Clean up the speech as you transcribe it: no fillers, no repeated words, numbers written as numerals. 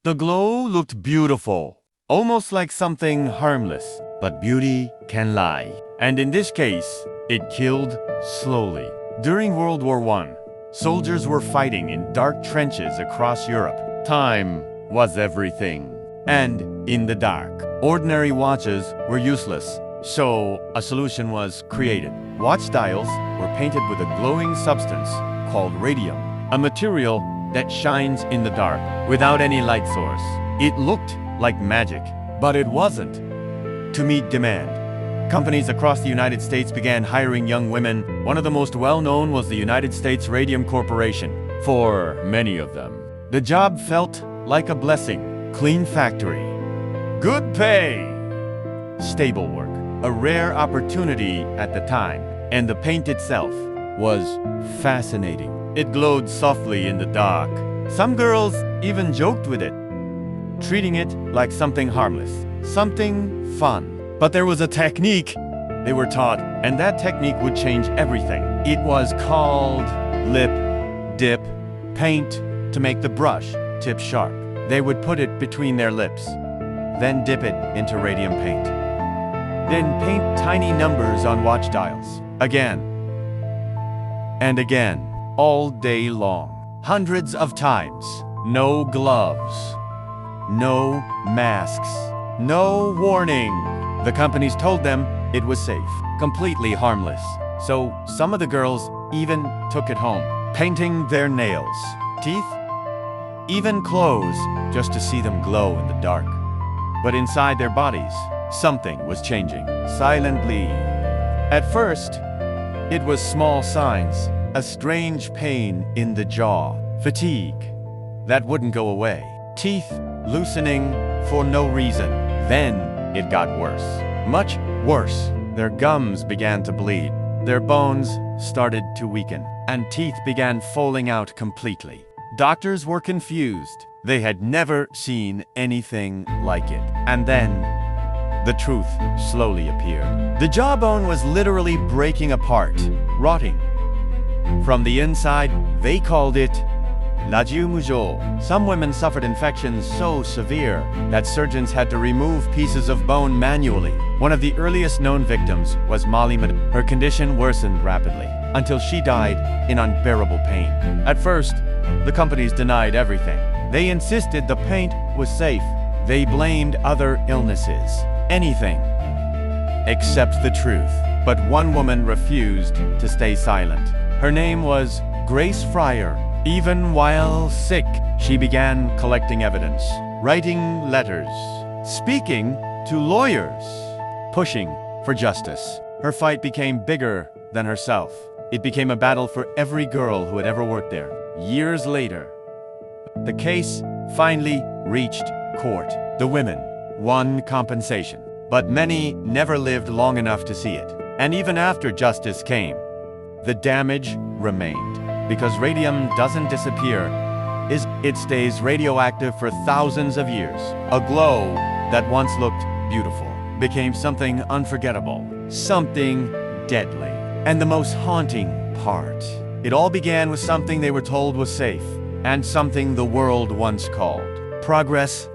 The glow looked beautiful, almost like something harmless. But beauty can lie. And in this case, it killed slowly. During World War I, soldiers were fighting in dark trenches across Europe. Time was everything. And in the dark, ordinary watches were useless. So a solution was created. Watch dials were painted with a glowing substance called radium, a material that shines in the dark without any light source. It looked like magic, but it wasn't. To meet demand, companies across the United States began hiring young women. One of the most well-known was the United States Radium Corporation. For many of them, the job felt like a blessing. Clean factory, good pay, stable work, a rare opportunity at the time. And the paint itself was fascinating. It glowed softly in the dark. Some girls even joked with it, treating it like something harmless, something fun. But there was a technique they were taught, and that technique would change everything. It was called lip dip paint. To make the brush tip sharp, they would put it between their lips, then dip it into radium paint. Then paint tiny numbers on watch dials. Again and again, all day long. Hundreds of times. No gloves, no masks, no warning. The companies told them it was safe, completely harmless. So some of the girls even took it home, painting their nails, teeth, even clothes, just to see them glow in the dark. But inside their bodies, something was changing, silently. At first, it was small signs, a strange pain in the jaw, fatigue that wouldn't go away, teeth loosening for no reason. Then it got worse, much worse. Their gums began to bleed, their bones started to weaken, and teeth began falling out completely. Doctors were confused. They had never seen anything like it. And then the truth slowly appeared. The jawbone was literally breaking apart, rotting. From the inside, they called it Radium Girls. Some women suffered infections so severe that surgeons had to remove pieces of bone manually. One of the earliest known victims was Molly. Her condition worsened rapidly until she died in unbearable pain. At first, the companies denied everything. They insisted the paint was safe. They blamed other illnesses, anything except the truth. But one woman refused to stay silent. Her name was Grace Fryer. Even while sick, she began collecting evidence, writing letters, speaking to lawyers, pushing for justice. Her fight became bigger than herself. It became a battle for every girl who had ever worked there. Years later, the case finally reached court. The women won compensation, but many never lived long enough to see it. And even after justice came, the damage remained. Because radium doesn't disappear, it stays radioactive for thousands of years. A glow that once looked beautiful became something unforgettable, something deadly. And the most haunting part, it all began with something they were told was safe, and something the world once called progress